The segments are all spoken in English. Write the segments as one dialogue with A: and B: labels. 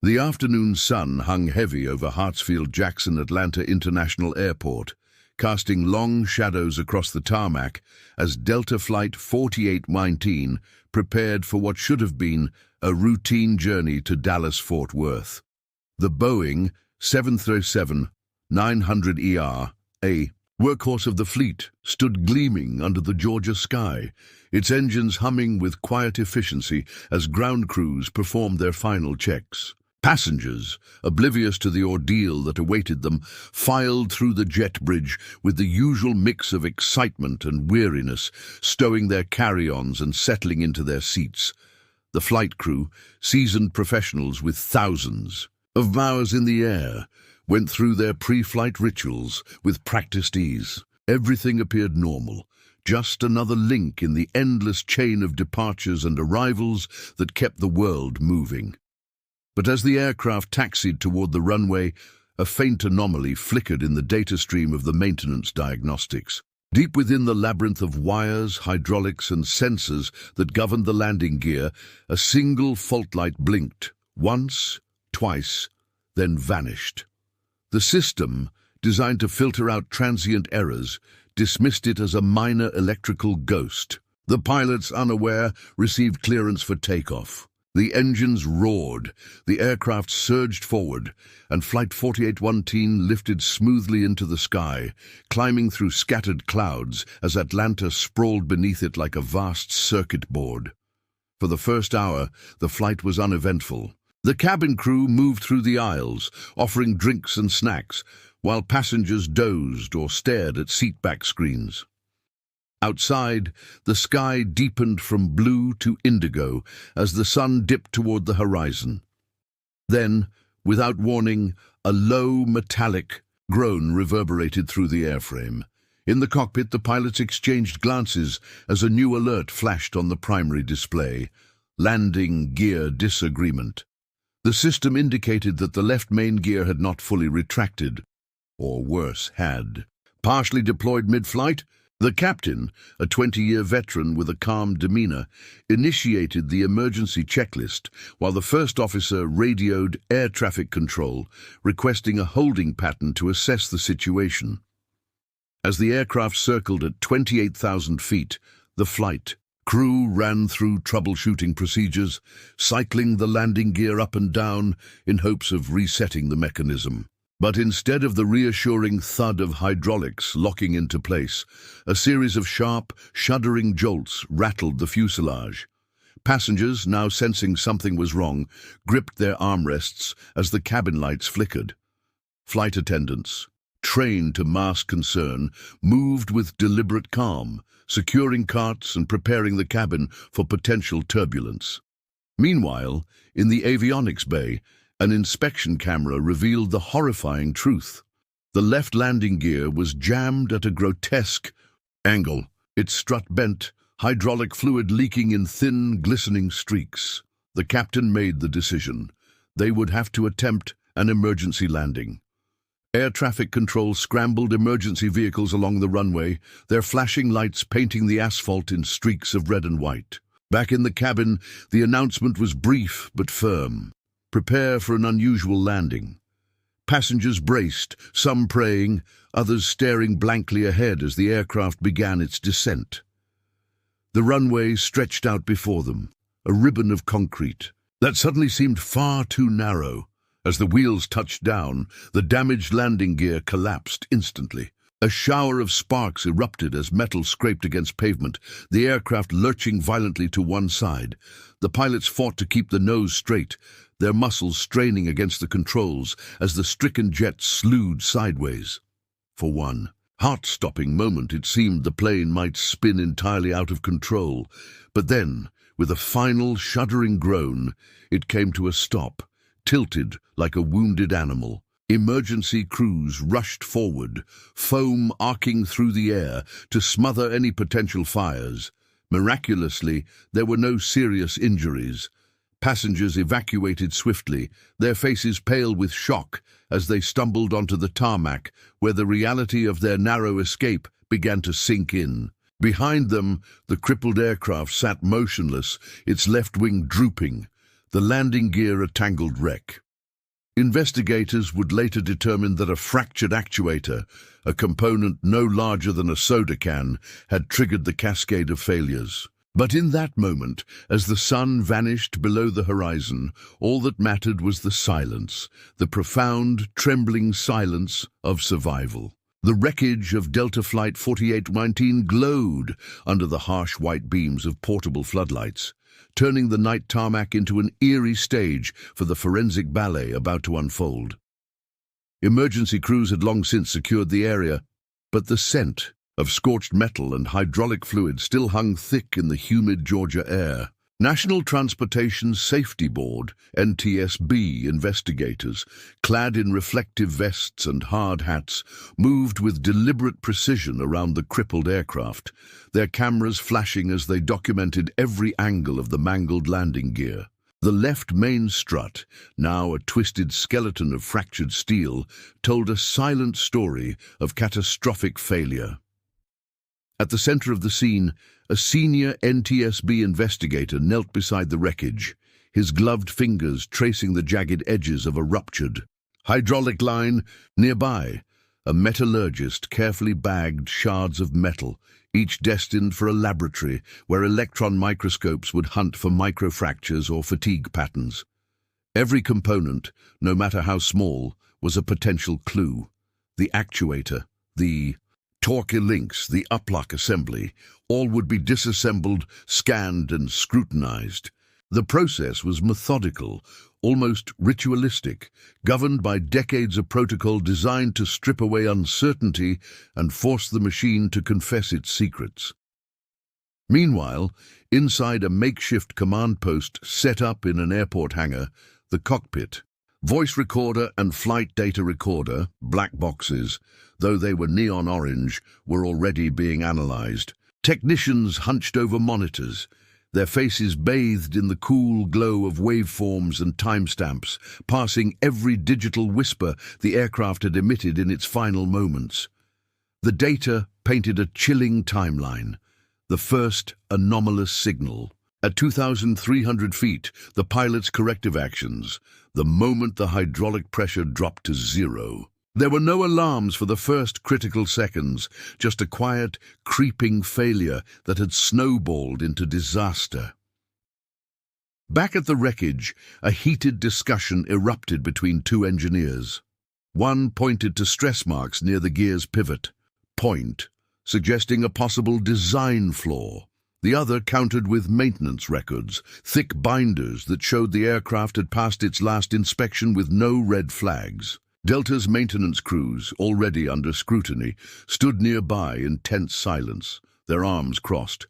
A: The afternoon sun hung heavy over Hartsfield-Jackson Atlanta International Airport, casting long shadows across the tarmac as Delta Flight 4819 prepared for what should have been a routine journey to Dallas-Fort Worth. The Boeing 737-900ER, a workhorse of the fleet, stood gleaming under the Georgia sky, its engines humming with quiet efficiency as ground crews performed their final checks. Passengers, oblivious to the ordeal that awaited them, filed through the jet bridge with the usual mix of excitement and weariness, stowing their carry-ons and settling into their seats. The flight crew, seasoned professionals with thousands of hours in the air, went through their pre-flight rituals with practiced ease. Everything appeared normal, just another link in the endless chain of departures and arrivals that kept the world moving. But as the aircraft taxied toward the runway, a faint anomaly flickered in the data stream of the maintenance diagnostics. Deep within the labyrinth of wires, hydraulics, and sensors that governed the landing gear, a single fault light blinked, once, twice, then vanished. The system, designed to filter out transient errors, dismissed it as a minor electrical ghost. The pilots, unaware, received clearance for takeoff. The engines roared, the aircraft surged forward, and Flight 4819 lifted smoothly into the sky, climbing through scattered clouds as Atlanta sprawled beneath it like a vast circuit board. For the first hour, the flight was uneventful. The cabin crew moved through the aisles, offering drinks and snacks, while passengers dozed or stared at seatback screens. Outside, the sky deepened from blue to indigo as the sun dipped toward the horizon. Then, without warning, a low, metallic groan reverberated through the airframe. In the cockpit, the pilots exchanged glances as a new alert flashed on the primary display: landing gear disagreement. The system indicated that the left main gear had not fully retracted, or worse, had partially deployed mid-flight. The captain, a 20-year veteran with a calm demeanor, initiated the emergency checklist while the first officer radioed air traffic control, requesting a holding pattern to assess the situation. As the aircraft circled at 28,000 feet, the flight crew ran through troubleshooting procedures, cycling the landing gear up and down in hopes of resetting the mechanism. But instead of the reassuring thud of hydraulics locking into place, a series of sharp, shuddering jolts rattled the fuselage. Passengers, now sensing something was wrong, gripped their armrests as the cabin lights flickered. Flight attendants, trained to mask concern, moved with deliberate calm, securing carts and preparing the cabin for potential turbulence. Meanwhile, in the avionics bay, an inspection camera revealed the horrifying truth. The left landing gear was jammed at a grotesque angle, its strut bent, hydraulic fluid leaking in thin, glistening streaks. The captain made the decision. They would have to attempt an emergency landing. Air traffic control scrambled emergency vehicles along the runway, their flashing lights painting the asphalt in streaks of red and white. Back in the cabin, the announcement was brief but firm. Prepare for an unusual landing. Passengers braced, some praying, others staring blankly ahead as the aircraft began its descent. The runway stretched out before them, a ribbon of concrete that suddenly seemed far too narrow. As the wheels touched down, the damaged landing gear collapsed instantly. A shower of sparks erupted as metal scraped against pavement, the aircraft lurching violently to one side. The pilots fought to keep the nose straight, their muscles straining against the controls as the stricken jet slewed sideways. For one heart-stopping moment, it seemed the plane might spin entirely out of control. But then, with a final shuddering groan, it came to a stop, tilted like a wounded animal. Emergency crews rushed forward, foam arcing through the air to smother any potential fires. Miraculously, there were no serious injuries. Passengers evacuated swiftly, their faces pale with shock as they stumbled onto the tarmac, where the reality of their narrow escape began to sink in. Behind them, the crippled aircraft sat motionless, its left wing drooping, the landing gear a tangled wreck. Investigators would later determine that a fractured actuator, a component no larger than a soda can, had triggered the cascade of failures. But in that moment, as the sun vanished below the horizon, all that mattered was the silence, the profound, trembling silence of survival. The wreckage of Delta Flight 4819 glowed under the harsh white beams of portable floodlights, turning the night tarmac into an eerie stage for the forensic ballet about to unfold. Emergency crews had long since secured the area, but the scent of scorched metal and hydraulic fluid still hung thick in the humid Georgia air. National Transportation Safety Board, NTSB, investigators, clad in reflective vests and hard hats, moved with deliberate precision around the crippled aircraft, their cameras flashing as they documented every angle of the mangled landing gear. The left main strut, now a twisted skeleton of fractured steel, told a silent story of catastrophic failure. At the center of the scene, a senior NTSB investigator knelt beside the wreckage, his gloved fingers tracing the jagged edges of a ruptured hydraulic line. Nearby, a metallurgist carefully bagged shards of metal, each destined for a laboratory where electron microscopes would hunt for microfractures or fatigue patterns. Every component, no matter how small, was a potential clue. The actuator, the torque links, the uplock assembly, all would be disassembled, scanned, and scrutinized. The process was methodical, almost ritualistic, governed by decades of protocol designed to strip away uncertainty and force the machine to confess its secrets. Meanwhile, inside a makeshift command post set up in an airport hangar, the cockpit, voice recorder and flight data recorder, black boxes, though they were neon orange, were already being analyzed. Technicians hunched over monitors, their faces bathed in the cool glow of waveforms and timestamps, passing every digital whisper the aircraft had emitted in its final moments. The data painted a chilling timeline. The first anomalous signal. At 2,300 feet, the pilot's corrective actions, the moment the hydraulic pressure dropped to zero. There were no alarms for the first critical seconds, just a quiet, creeping failure that had snowballed into disaster. Back at the wreckage, a heated discussion erupted between two engineers. One pointed to stress marks near the gear's pivot, suggesting a possible design flaw. The other countered with maintenance records, thick binders that showed the aircraft had passed its last inspection with no red flags. Delta's maintenance crews, already under scrutiny, stood nearby in tense silence, their arms crossed.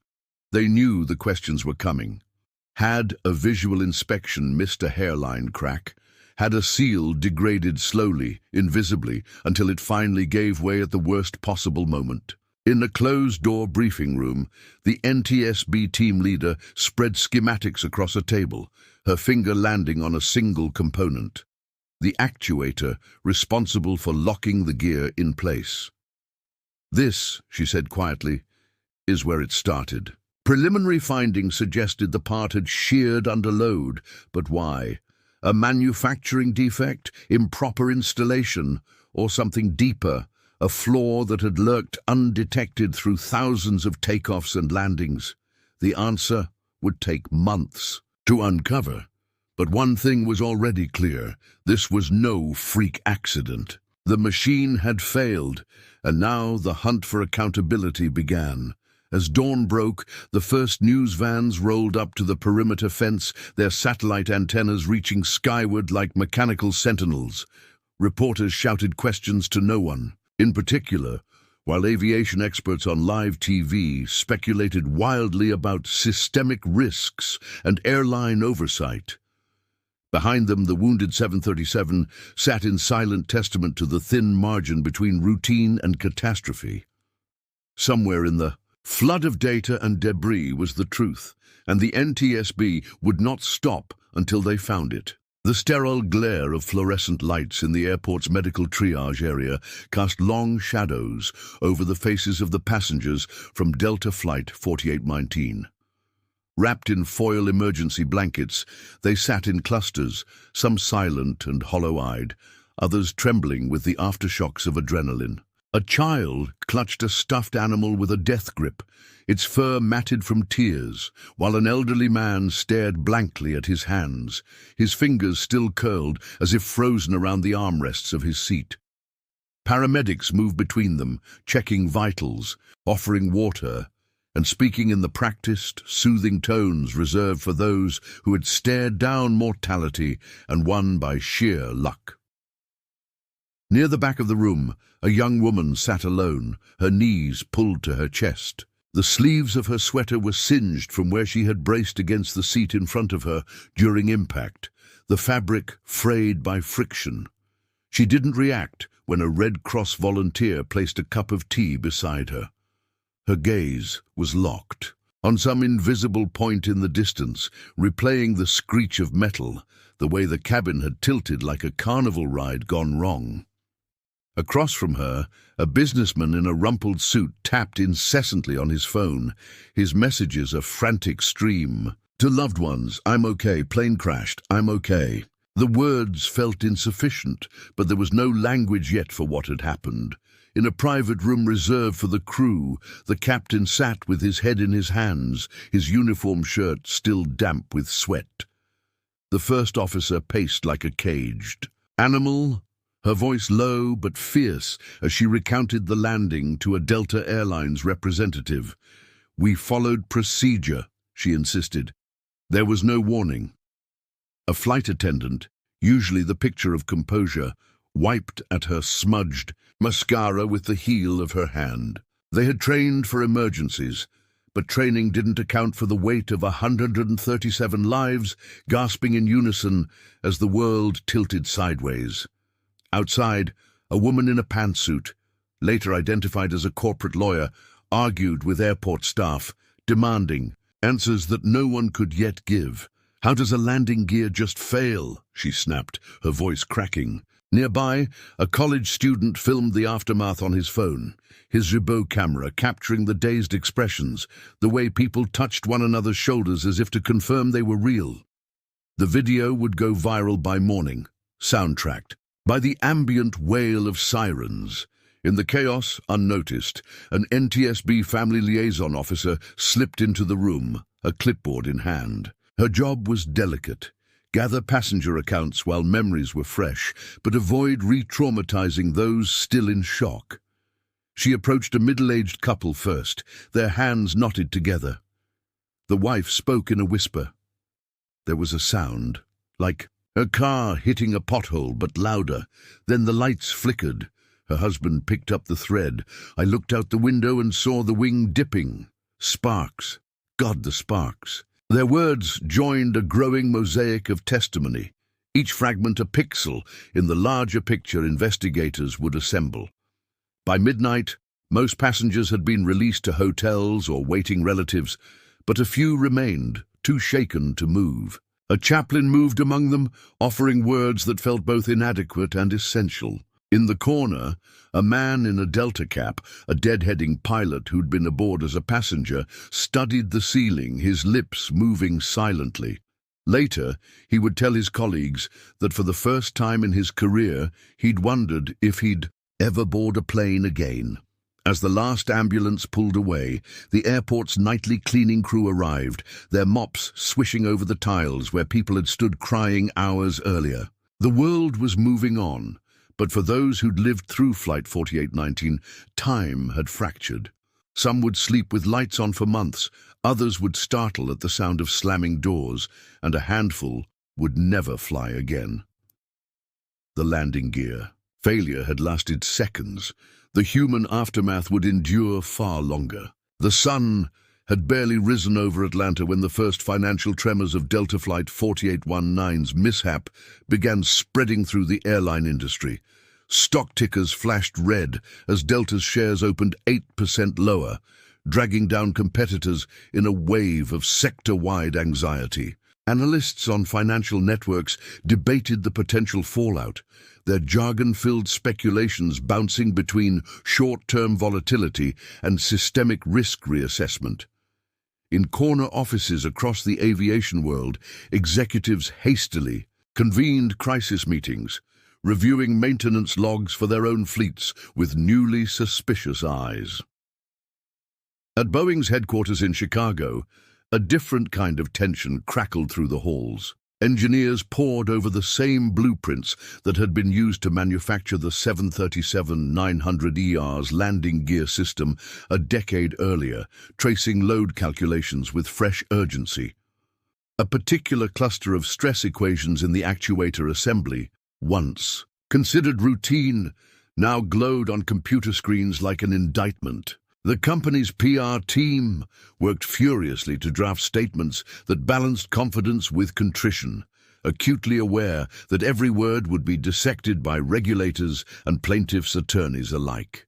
A: They knew the questions were coming. Had a visual inspection missed a hairline crack? Had a seal degraded slowly, invisibly, until it finally gave way at the worst possible moment? In the closed-door briefing room, the NTSB team leader spread schematics across a table, her finger landing on a single component. The actuator responsible for locking the gear in place. This, she said quietly, is where it started. Preliminary findings suggested the part had sheared under load, but why? A manufacturing defect, improper installation, or something deeper, a flaw that had lurked undetected through thousands of takeoffs and landings? The answer would take months to uncover. But one thing was already clear. This was no freak accident. The machine had failed, and now the hunt for accountability began. As dawn broke, the first news vans rolled up to the perimeter fence, their satellite antennas reaching skyward like mechanical sentinels. Reporters shouted questions to no one. In particular, while aviation experts on live TV speculated wildly about systemic risks and airline oversight. Behind them, the wounded 737 sat in silent testament to the thin margin between routine and catastrophe. Somewhere in the flood of data and debris was the truth, and the NTSB would not stop until they found it. The sterile glare of fluorescent lights in the airport's medical triage area cast long shadows over the faces of the passengers from Delta Flight 4819. Wrapped in foil emergency blankets, they sat in clusters, some silent and hollow-eyed, others trembling with the aftershocks of adrenaline. A child clutched a stuffed animal with a death grip, its fur matted from tears, while an elderly man stared blankly at his hands, his fingers still curled as if frozen around the armrests of his seat. Paramedics moved between them, checking vitals, offering water, and speaking in the practiced, soothing tones reserved for those who had stared down mortality and won by sheer luck. Near the back of the room, a young woman sat alone, her knees pulled to her chest. The sleeves of her sweater were singed from where she had braced against the seat in front of her during impact, the fabric frayed by friction. She didn't react when a Red Cross volunteer placed a cup of tea beside her. Her gaze was locked on some invisible point in the distance, replaying the screech of metal, the way the cabin had tilted like a carnival ride gone wrong. Across from her, a businessman in a rumpled suit tapped incessantly on his phone, his messages a frantic stream. To loved ones, "I'm okay, plane crashed, I'm okay." The words felt insufficient, but there was no language yet for what had happened. In a private room reserved for the crew, the captain sat with his head in his hands, his uniform shirt still damp with sweat. The first officer paced like a caged animal, her voice low but fierce as she recounted the landing to a Delta Airlines representative. "We followed procedure," she insisted. "There was no warning." A flight attendant, usually the picture of composure, wiped at her smudged mascara with the heel of her hand. They had trained for emergencies, but training didn't account for the weight of 137 lives gasping in unison as the world tilted sideways. Outside, a woman in a pantsuit, later identified as a corporate lawyer, argued with airport staff, demanding answers that no one could yet give. "How does a landing gear just fail?" she snapped, her voice cracking. Nearby, a college student filmed the aftermath on his phone, his Ribot camera capturing the dazed expressions, the way people touched one another's shoulders as if to confirm they were real. The video would go viral by morning, soundtracked by the ambient wail of sirens. In the chaos, unnoticed, an NTSB family liaison officer slipped into the room, a clipboard in hand. Her job was delicate. Gather passenger accounts while memories were fresh, but avoid re-traumatizing those still in shock. She approached a middle-aged couple first, their hands knotted together. The wife spoke in a whisper. There was a sound, like a car hitting a pothole, but louder. Then the lights flickered. Her husband picked up the thread. I looked out the window and saw the wing dipping. Sparks. God, the sparks. Their words joined a growing mosaic of testimony, each fragment a pixel in the larger picture investigators would assemble. By midnight, most passengers had been released to hotels or waiting relatives, but a few remained, too shaken to move. A chaplain moved among them, offering words that felt both inadequate and essential. In the corner, a man in a Delta cap, a deadheading pilot who'd been aboard as a passenger, studied the ceiling, his lips moving silently. Later, he would tell his colleagues that for the first time in his career, he'd wondered if he'd ever board a plane again. As the last ambulance pulled away, the airport's nightly cleaning crew arrived, their mops swishing over the tiles where people had stood crying hours earlier. The world was moving on. But for those who'd lived through Flight 4819, time had fractured. Some would sleep with lights on for months, others would startle at the sound of slamming doors, and a handful would never fly again. The landing gear. Failure had lasted seconds. The human aftermath would endure far longer. The sun had barely risen over Atlanta when the first financial tremors of Delta Flight 4819's mishap began spreading through the airline industry. Stock tickers flashed red as Delta's shares opened 8% lower, dragging down competitors in a wave of sector-wide anxiety. Analysts on financial networks debated the potential fallout, their jargon-filled speculations bouncing between short-term volatility and systemic risk reassessment. In corner offices across the aviation world, executives hastily convened crisis meetings, reviewing maintenance logs for their own fleets with newly suspicious eyes. At Boeing's headquarters in Chicago, a different kind of tension crackled through the halls. Engineers pored over the same blueprints that had been used to manufacture the 737-900ER's landing gear system a decade earlier, tracing load calculations with fresh urgency. A particular cluster of stress equations in the actuator assembly, once considered routine, now glowed on computer screens like an indictment. The company's PR team worked furiously to draft statements that balanced confidence with contrition, acutely aware that every word would be dissected by regulators and plaintiffs' attorneys alike.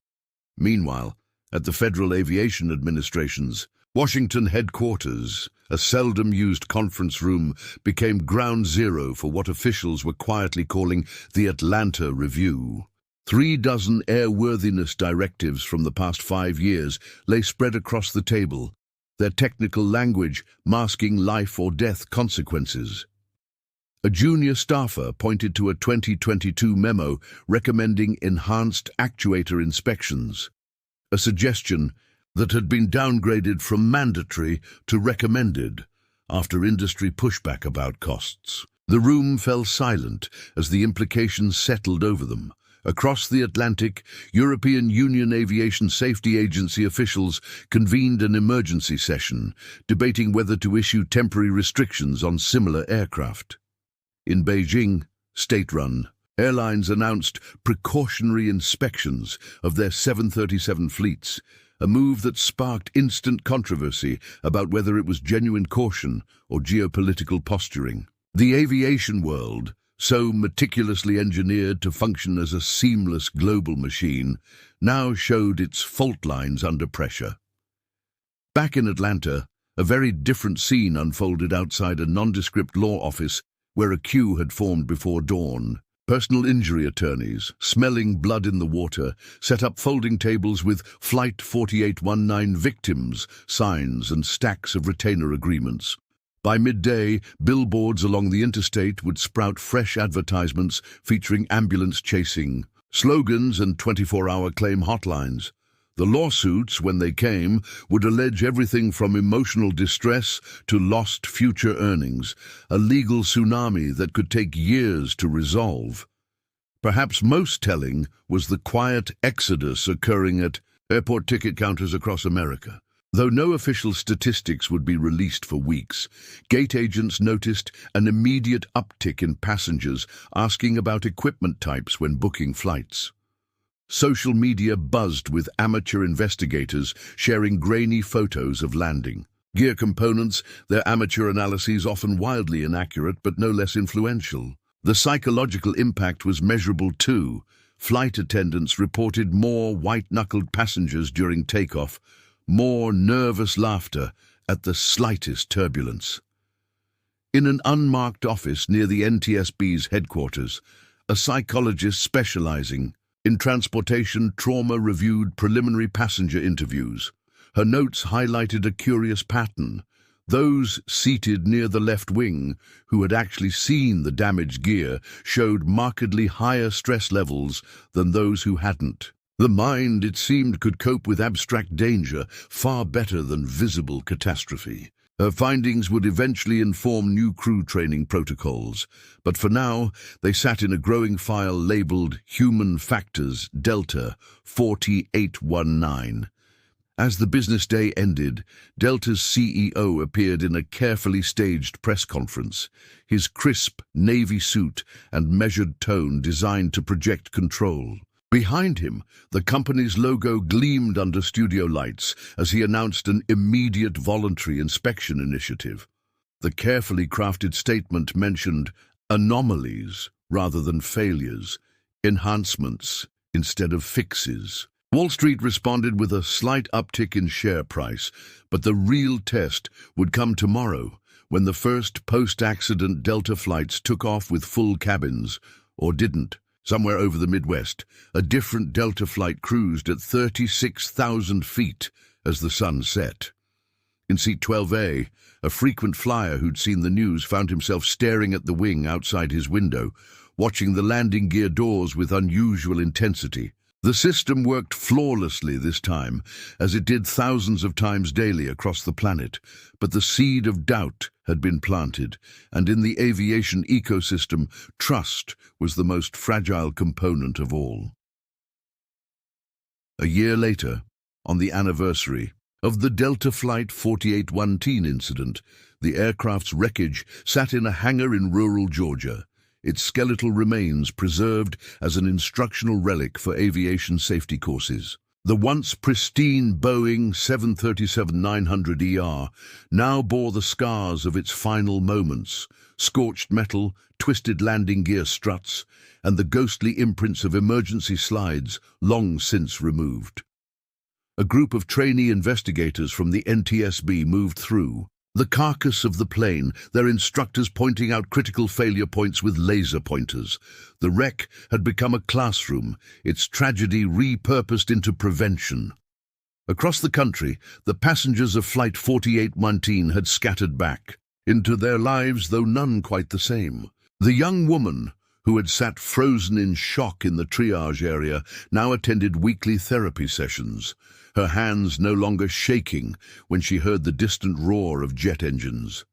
A: Meanwhile, at the Federal Aviation Administration's Washington headquarters, a seldom-used conference room became ground zero for what officials were quietly calling the Atlanta Review. 36 airworthiness directives from the past 5 years lay spread across the table, their technical language masking life-or-death consequences. A junior staffer pointed to a 2022 memo recommending enhanced actuator inspections, a suggestion that had been downgraded from mandatory to recommended after industry pushback about costs. The room fell silent as the implications settled over them. Across the Atlantic, European Union Aviation Safety Agency officials convened an emergency session, debating whether to issue temporary restrictions on similar aircraft. In Beijing, state-run, airlines announced precautionary inspections of their 737 fleets, a move that sparked instant controversy about whether it was genuine caution or geopolitical posturing. The aviation world, so meticulously engineered to function as a seamless global machine, now showed its fault lines under pressure. Back in Atlanta, a very different scene unfolded outside a nondescript law office where a queue had formed before dawn. Personal injury attorneys, smelling blood in the water, set up folding tables with Flight 4819 victims, signs and stacks of retainer agreements. By midday, billboards along the interstate would sprout fresh advertisements featuring ambulance chasing, slogans and 24-hour claim hotlines. The lawsuits, when they came, would allege everything from emotional distress to lost future earnings, a legal tsunami that could take years to resolve. Perhaps most telling was the quiet exodus occurring at airport ticket counters across America. Though no official statistics would be released for weeks, gate agents noticed an immediate uptick in passengers asking about equipment types when booking flights. Social media buzzed with amateur investigators sharing grainy photos of landing. Gear components, their amateur analyses often wildly inaccurate but no less influential. The psychological impact was measurable too. Flight attendants reported more white-knuckled passengers during takeoff, more nervous laughter at the slightest turbulence. In an unmarked office near the NTSB's headquarters, a psychologist specializing in transportation trauma reviewed preliminary passenger interviews. Her notes highlighted a curious pattern. Those seated near the left wing, who had actually seen the damaged gear, showed markedly higher stress levels than those who hadn't. The mind, it seemed, could cope with abstract danger far better than visible catastrophe. Her findings would eventually inform new crew training protocols, but for now they sat in a growing file labeled Human Factors Delta 4819. As the business day ended, Delta's CEO appeared in a carefully staged press conference, his crisp navy suit and measured tone designed to project control. Behind him, the company's logo gleamed under studio lights as he announced an immediate voluntary inspection initiative. The carefully crafted statement mentioned anomalies rather than failures, enhancements instead of fixes. Wall Street responded with a slight uptick in share price, but the real test would come tomorrow when the first post-accident Delta flights took off with full cabins, or didn't. Somewhere over the Midwest, a different Delta flight cruised at 36,000 feet as the sun set. In seat 12A, a frequent flyer who'd seen the news found himself staring at the wing outside his window, watching the landing gear doors with unusual intensity. The system worked flawlessly this time, as it did thousands of times daily across the planet, but the seed of doubt had been planted, and in the aviation ecosystem, trust was the most fragile component of all. A year later, on the anniversary of the Delta Flight 4819 incident, the aircraft's wreckage sat in a hangar in rural Georgia, its skeletal remains preserved as an instructional relic for aviation safety courses. The once pristine Boeing 737-900ER now bore the scars of its final moments: scorched metal, twisted landing gear struts, and the ghostly imprints of emergency slides long since removed. A group of trainee investigators from the NTSB moved through the carcass of the plane, their instructors pointing out critical failure points with laser pointers. The wreck had become a classroom, its tragedy repurposed into prevention. Across the country, the passengers of Flight 4819 had scattered back into their lives, though none quite the same. The young woman, who had sat frozen in shock in the triage area, now attended weekly therapy sessions, her hands no longer shaking when she heard the distant roar of jet engines.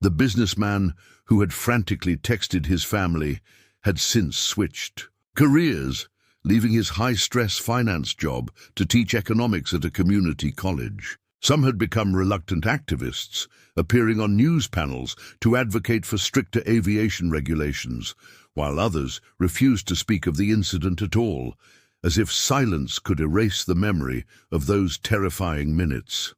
A: The businessman, who had frantically texted his family, had since switched careers, leaving his high-stress finance job to teach economics at a community college. Some had become reluctant activists, appearing on news panels to advocate for stricter aviation regulations, while others refused to speak of the incident at all, as if silence could erase the memory of those terrifying minutes.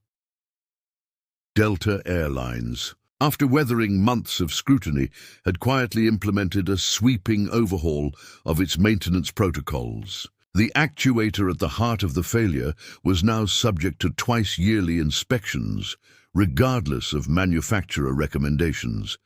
A: Delta Airlines, after weathering months of scrutiny, had quietly implemented a sweeping overhaul of its maintenance protocols. The actuator at the heart of the failure was now subject to twice-yearly inspections, regardless of manufacturer recommendations.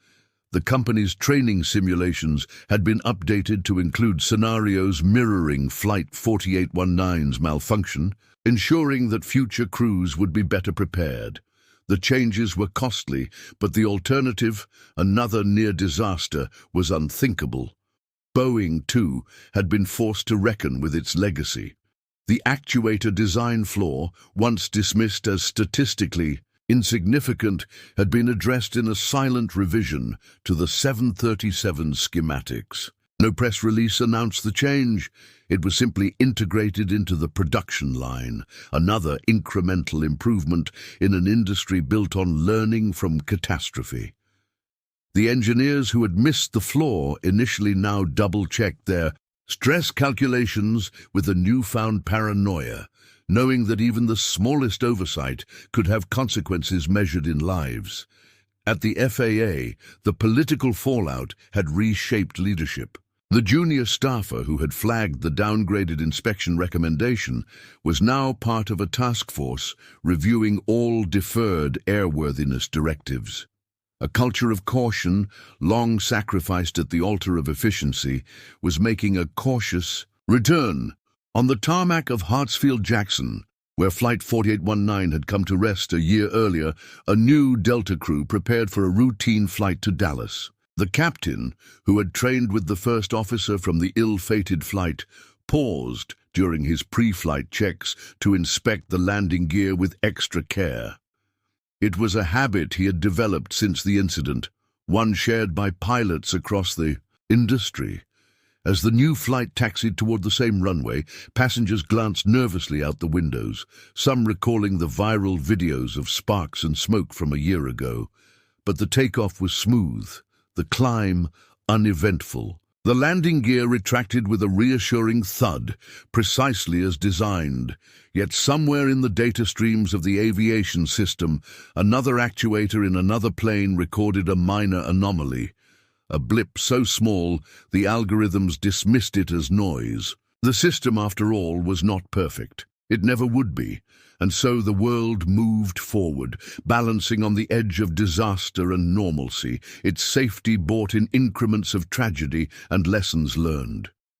A: The company's training simulations had been updated to include scenarios mirroring Flight 4819's malfunction, ensuring that future crews would be better prepared. The changes were costly, but the alternative, another near disaster, was unthinkable. Boeing, too, had been forced to reckon with its legacy. The actuator design flaw, once dismissed as statistically insignificant, had been addressed in a silent revision to the 737 schematics. No press release announced the change. It was simply integrated into the production line, another incremental improvement in an industry built on learning from catastrophe. The engineers who had missed the flaw initially now double-checked their stress calculations with a newfound paranoia, knowing that even the smallest oversight could have consequences measured in lives. At the FAA, the political fallout had reshaped leadership. The junior staffer who had flagged the downgraded inspection recommendation was now part of a task force reviewing all deferred airworthiness directives. A culture of caution, long sacrificed at the altar of efficiency, was making a cautious return. On the tarmac of Hartsfield-Jackson, where Flight 4819 had come to rest a year earlier, a new Delta crew prepared for a routine flight to Dallas. The captain, who had trained with the first officer from the ill-fated flight, paused during his pre-flight checks to inspect the landing gear with extra care. It was a habit he had developed since the incident, one shared by pilots across the industry. As the new flight taxied toward the same runway, passengers glanced nervously out the windows, some recalling the viral videos of sparks and smoke from a year ago. But the takeoff was smooth, the climb uneventful. The landing gear retracted with a reassuring thud, precisely as designed. Yet somewhere in the data streams of the aviation system, another actuator in another plane recorded a minor anomaly. A blip so small, the algorithms dismissed it as noise. The system, after all, was not perfect. It never would be. And so the world moved forward, balancing on the edge of disaster and normalcy, its safety bought in increments of tragedy and lessons learned.